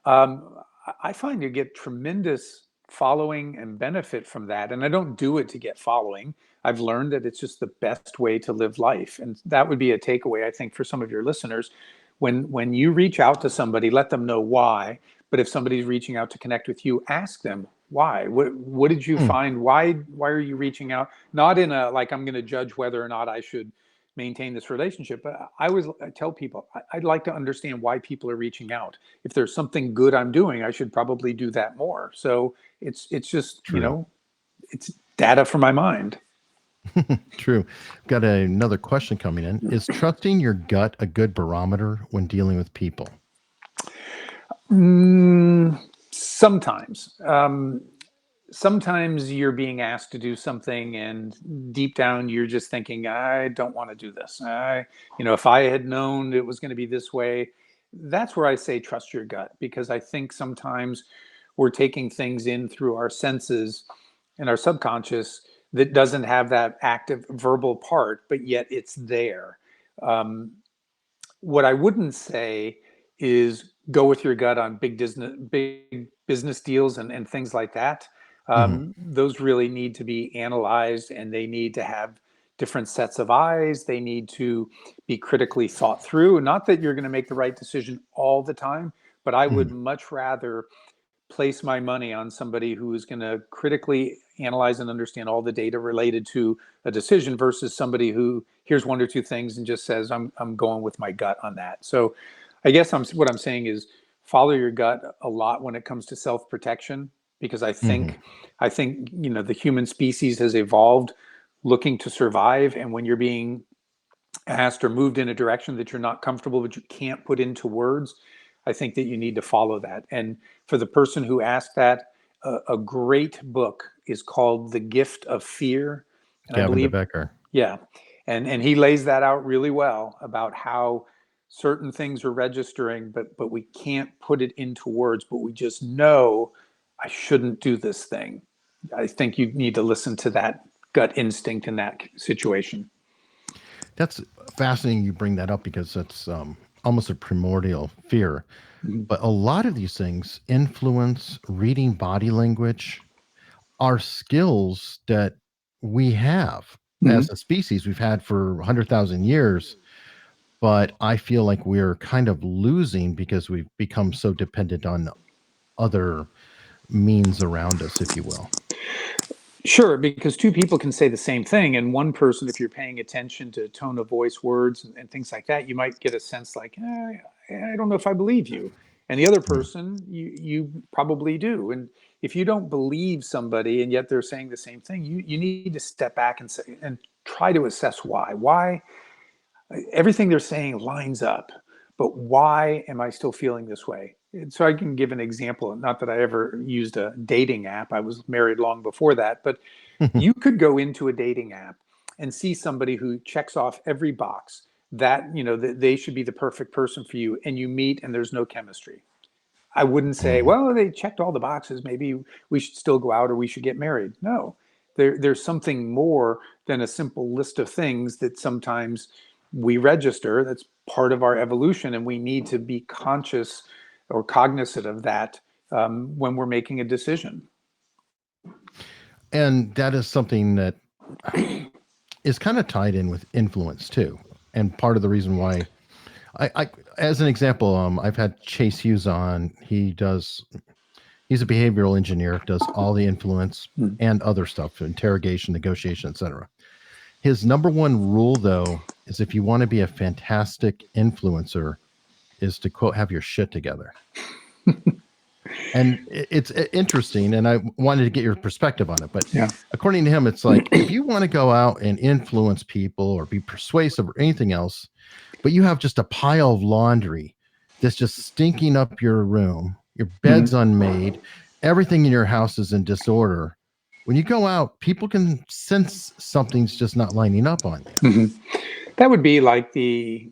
I find you get tremendous following and benefit from that. And I don't do it to get following. I've learned that it's just the best way to live life. And that would be a takeaway, I think, for some of your listeners. When you reach out to somebody, let them know why. But if somebody's reaching out to connect with you, ask them why. What did you Hmm. find? Why are you reaching out? Not in a like, I'm going to judge whether or not I should maintain this relationship. But I tell people, I'd like to understand why people are reaching out. If there's something good I'm doing, I should probably do that more. So it's just, True. it's data from my mind. True. Got another question coming in. Is trusting your gut a good barometer when dealing with people? Sometimes. Sometimes you're being asked to do something and deep down you're just thinking, I don't want to do this. If I had known it was going to be this way, that's where I say trust your gut, because I think sometimes we're taking things in through our senses and our subconscious that doesn't have that active verbal part, but yet it's there. What I wouldn't say is go with your gut on big business deals and things like that. Those really need to be analyzed, and they need to have different sets of eyes. They need to be critically thought through. Not that you're going to make the right decision all the time, but I would much rather place my money on somebody who is going to critically analyze and understand all the data related to a decision versus somebody who hears one or two things and just says, I'm going with my gut on that. So I guess what I'm saying is follow your gut a lot when it comes to self-protection, because I think the human species has evolved looking to survive. And when you're being asked or moved in a direction that you're not comfortable, but you can't put into words, I think that you need to follow that. And for the person who asked that, a great book is called The Gift of Fear. And I Gavin believe, DeBecker. yeah. And he lays that out really well about how certain things are registering, but we can't put it into words, but we just know I shouldn't do this thing. I think you need to listen to that gut instinct in that situation. That's fascinating you bring that up, because that's almost a primordial fear. But a lot of these things influence reading body language, are skills that we have as a species, we've had for 100,000 years. But I feel like we're kind of losing because we've become so dependent on other means around us, if you will. Sure, because two people can say the same thing, and one person, if you're paying attention to tone of voice, words, and things like that, you might get a sense like, I don't know if I believe you. And the other person, you probably do. And if you don't believe somebody and yet they're saying the same thing, you need to step back and say, and try to assess why. Why everything they're saying lines up, but why am I still feeling this way? And so I can give an example. Not that I ever used a dating app. I was married long before that, but you could go into a dating app and see somebody who checks off every box that, that they should be the perfect person for you, and you meet and there's no chemistry. I wouldn't say, well, they checked all the boxes, maybe we should still go out or we should get married. No, there's something more than a simple list of things that sometimes we register. That's part of our evolution, and we need to be conscious or cognizant of that when we're making a decision. And that is something that is kind of tied in with influence too. And part of the reason why I as an example, I've had Chase Hughes on. He's a behavioral engineer, does all the influence and other stuff, interrogation, negotiation, etc. His number one rule, though, is if you want to be a fantastic influencer, is to quote, have your shit together. And it's interesting, and I wanted to get your perspective on it. But according to him, it's like, if you want to go out and influence people or be persuasive or anything else, but you have just a pile of laundry that's just stinking up your room, your bed's unmade, everything in your house is in disorder. When you go out, people can sense something's just not lining up on you. That would be like the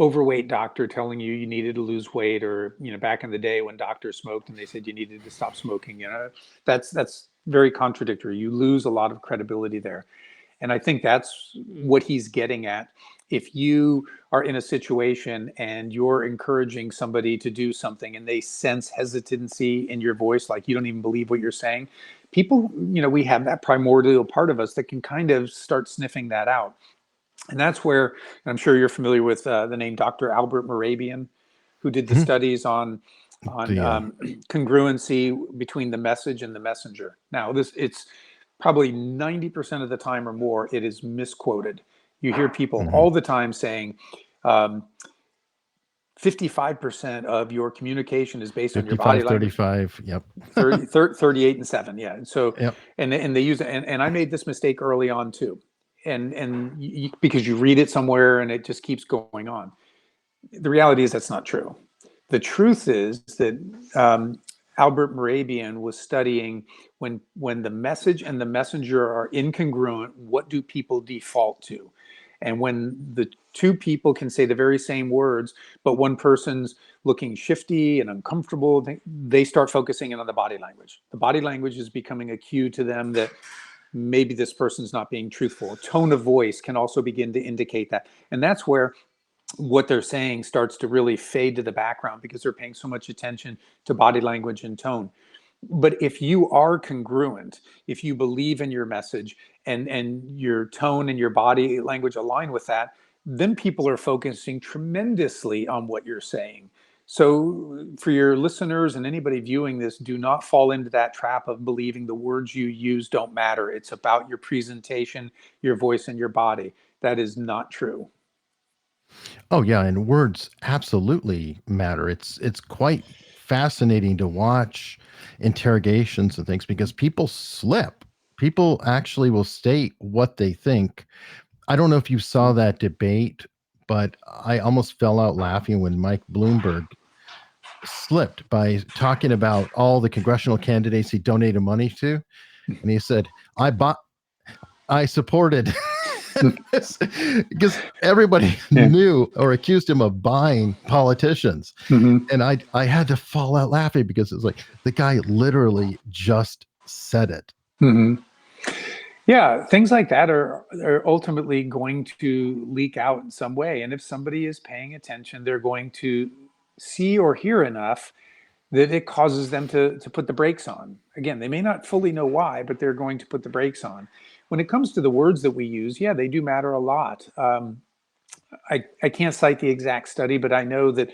overweight doctor telling you needed to lose weight, or back in the day when doctors smoked and they said you needed to stop smoking. That's very contradictory. You lose a lot of credibility there, and I think that's what he's getting at. If you are in a situation and you're encouraging somebody to do something and they sense hesitancy in your voice, like you don't even believe what you're saying, people, we have that primordial part of us that can kind of start sniffing that out. And that's where, and I'm sure you're familiar with the name Dr. Albert Mehrabian, who did the studies on congruency between the message and the messenger. Now, it's probably 90% of the time or more, it is misquoted. You hear people Mm-hmm. all the time saying, 55% of your communication is based on your body 55, language. 35. Yep. 38 and 7. Yeah. And so, Yep. and they use it. And I made this mistake early on too. Because you read it somewhere and it just keeps going on. The reality is that's not true. The truth is that Albert Morabian was studying when the message and the messenger are incongruent, what do people default to? And when the two people can say the very same words, but one person's looking shifty and uncomfortable, they start focusing in on the body language. The body language is becoming a cue to them that maybe this person's not being truthful. Tone of voice can also begin to indicate that. And that's where what they're saying starts to really fade to the background because they're paying so much attention to body language and tone. But if you are congruent, if you believe in your message and your tone and your body language align with that, then people are focusing tremendously on what you're saying. So for your listeners and anybody viewing this, do not fall into that trap of believing the words you use don't matter. It's about your presentation, your voice, and your body. That is not true. Oh yeah, and words absolutely matter. It's quite fascinating to watch interrogations and things because people slip. People actually will state what they think. I don't know if you saw that debate, but I almost fell out laughing when Mike Bloomberg slipped by talking about all the congressional candidates he donated money to, and he said, I supported because everybody Yeah. knew or accused him of buying politicians. Mm-hmm. And I had to fall out laughing because it's like the guy literally just said it. Mm-hmm. Yeah, things like that are ultimately going to leak out in some way. And if somebody is paying attention, they're going to see or hear enough that it causes them to put the brakes on. Again, they may not fully know why, but they're going to put the brakes on. When it comes to the words that we use, yeah, they do matter a lot. I can't cite the exact study, but I know that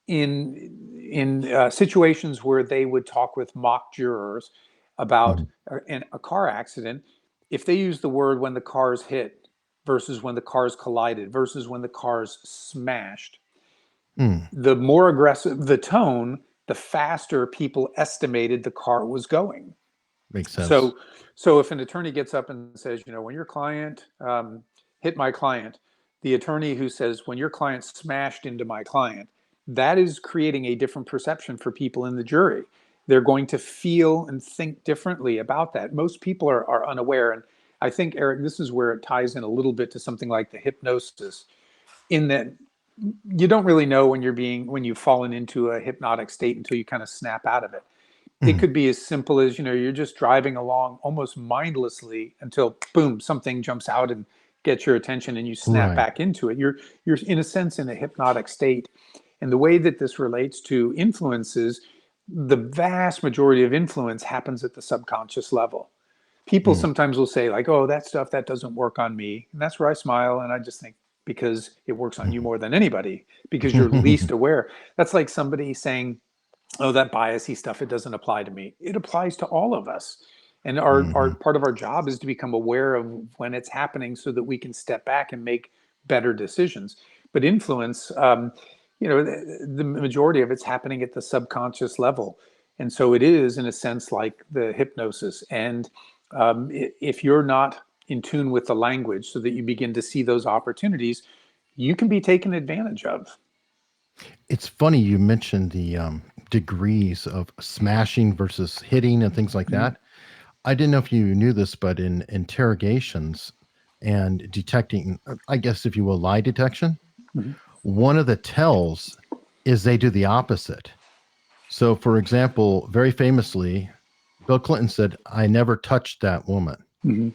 in situations where they would talk with mock jurors about Mhm. in a car accident, if they use the word when the cars hit versus when the cars collided versus when the cars smashed, Mm, the more aggressive the tone, the faster people estimated the car was going. makes sense. So if an attorney gets up and says, when your client hit my client, the attorney who says, when your client smashed into my client, that is creating a different perception for people in the jury. They're going to feel and think differently about that. Most people are unaware. And I think, Eric, this is where it ties in a little bit to something like the hypnosis, in that you don't really know when you've fallen into a hypnotic state until you kind of snap out of it. It Mhm. could be as simple as, you're just driving along almost mindlessly until boom, something jumps out and gets your attention and you snap Right. back into it. You're in a sense in a hypnotic state. And the way that this relates to influences, the vast majority of influence happens at the subconscious level. People Mm. sometimes will say like, oh, that stuff, that doesn't work on me. And that's where I smile. And I just think, because it works on you more than anybody, because you're least aware. That's like somebody saying, oh, that biasy stuff, it doesn't apply to me. It applies to all of us. And our Mhm. part of our job is to become aware of when it's happening so that we can step back and make better decisions. But influence, the majority of it's happening at the subconscious level. And so it is, in a sense, like the hypnosis. And if you're not in tune with the language so that you begin to see those opportunities, you can be taken advantage of. It's funny you mentioned the degrees of smashing versus hitting and things like Mhm. that. I didn't know if you knew this, but in interrogations and detecting, I guess, if you will, lie detection, Mhm. one of the tells is they do the opposite. So, for example, very famously, Bill Clinton said, I never touched that woman. Mhm.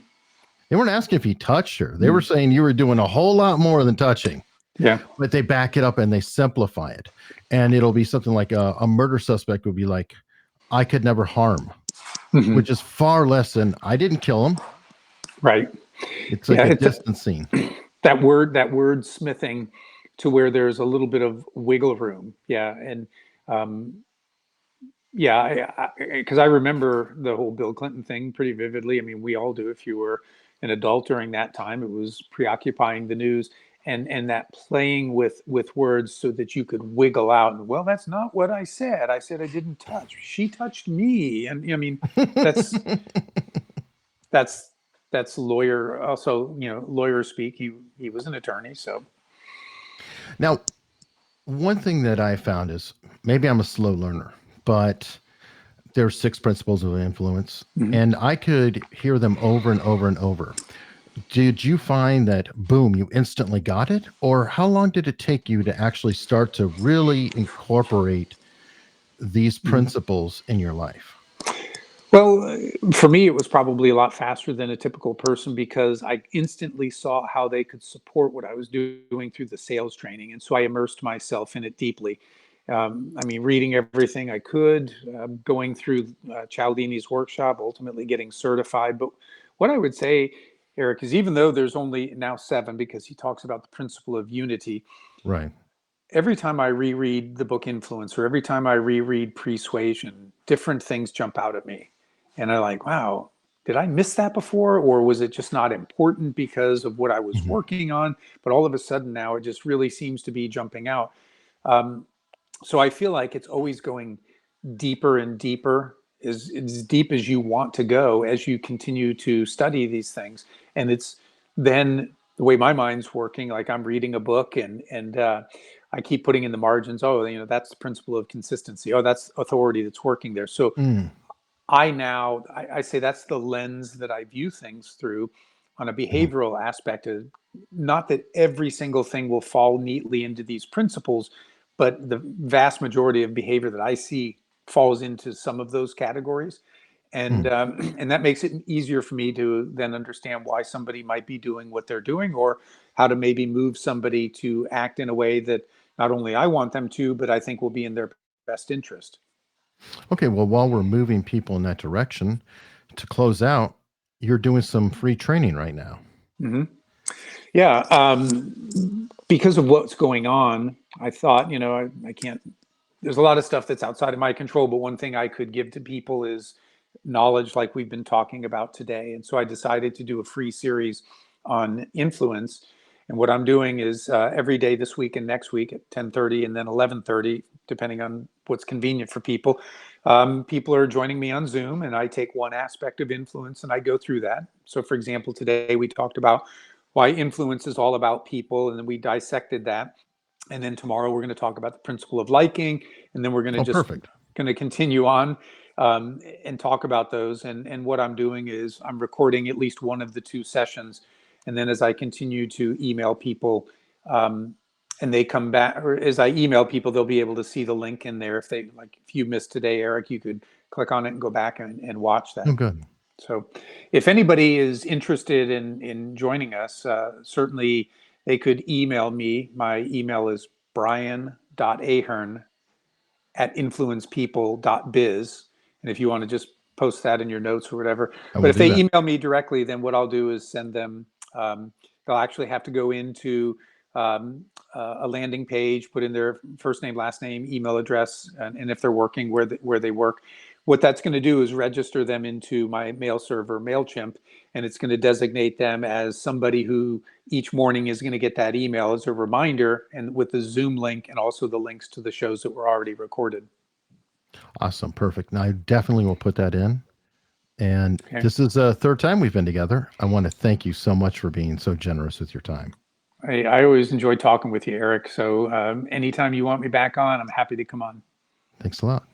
They weren't asking if he touched her. They were Mhm. saying you were doing a whole lot more than touching, Yeah. but they back it up and they simplify it. And it'll be something like a murder suspect would be like, I could never harm, Mhm. which is far less than I didn't kill him. Right. It's like Yeah, a it's distancing. that word smithing to where there's a little bit of wiggle room. Yeah, and um, yeah, because I remember the whole Bill Clinton thing pretty vividly. I mean, we all do. If you were an adult during that time. It was preoccupying the news, and that playing with words so that you could wiggle out and, well, that's not what I said. I said I didn't touch. She touched me. And I mean, that's that's lawyer, also, lawyer speak. He was an attorney, so. Now, one thing that I found is, maybe I'm a slow learner, but there's 6 principles of influence, and I could hear them over and over and over. Did you find that, boom, you instantly got it? Or how long did it take you to actually start to really incorporate these principles in your life? Well, for me, it was probably a lot faster than a typical person, because I instantly saw how they could support what I was doing through the sales training. And so I immersed myself in it deeply. I mean, reading everything I could, going through Cialdini's workshop, ultimately getting certified. But what I would say, Eric, is even though there's only now 7, because he talks about the principle of unity. Right. Every time I reread the book Influence, or every time I reread Persuasion, different things jump out at me. And I'm like, wow, did I miss that before? Or was it just not important because of what I was working on? But all of a sudden now it just really seems to be jumping out. So I feel like it's always going deeper and deeper, as deep as you want to go as you continue to study these things. And it's then the way my mind's working, like I'm reading a book, and I keep putting in the margins, oh, that's the principle of consistency. Oh, that's authority that's working there. So I say that's the lens that I view things through on a behavioral aspect. Not that every single thing will fall neatly into these principles, but the vast majority of behavior that I see falls into some of those categories. And and that makes it easier for me to then understand why somebody might be doing what they're doing, or how to maybe move somebody to act in a way that not only I want them to, but I think will be in their best interest. Okay, well, while we're moving people in that direction, to close out, you're doing some free training right now. Yeah, because of what's going on, I thought, I can't, there's a lot of stuff that's outside of my control, but one thing I could give to people is knowledge, like we've been talking about today. And so I decided to do a free series on influence. And what I'm doing is every day this week and next week at 10:30 and then 11:30, depending on what's convenient for people, people are joining me on Zoom, and I take one aspect of influence and I go through that. So for example, today we talked about why influence is all about people, and then we dissected that. And then tomorrow we're going to talk about the principle of liking, and then we're going to going to continue on and talk about those. And what I'm doing is I'm recording at least one of the 2 sessions, and then as I continue to email people, and they come back, or as I email people, they'll be able to see the link in there. If you missed today, Eric, you could click on it and go back and watch that. Oh, good. So if anybody is interested in joining us, certainly they could email me. My email is brian.ahearn@influencepeople.biz. And if you want to just post that in your notes or whatever. But if they email me directly, then what I'll do is send them, they'll actually have to go into a landing page, put in their first name, last name, email address, and if they're working, where they work. What that's going to do is register them into my mail server, MailChimp, and it's going to designate them as somebody who each morning is going to get that email as a reminder, and with the Zoom link and also the links to the shows that were already recorded. Awesome. Perfect. Now, I definitely will put that in. And This is the 3rd time we've been together. I want to thank you so much for being so generous with your time. I always enjoy talking with you, Eric. So anytime you want me back on, I'm happy to come on. Thanks a lot.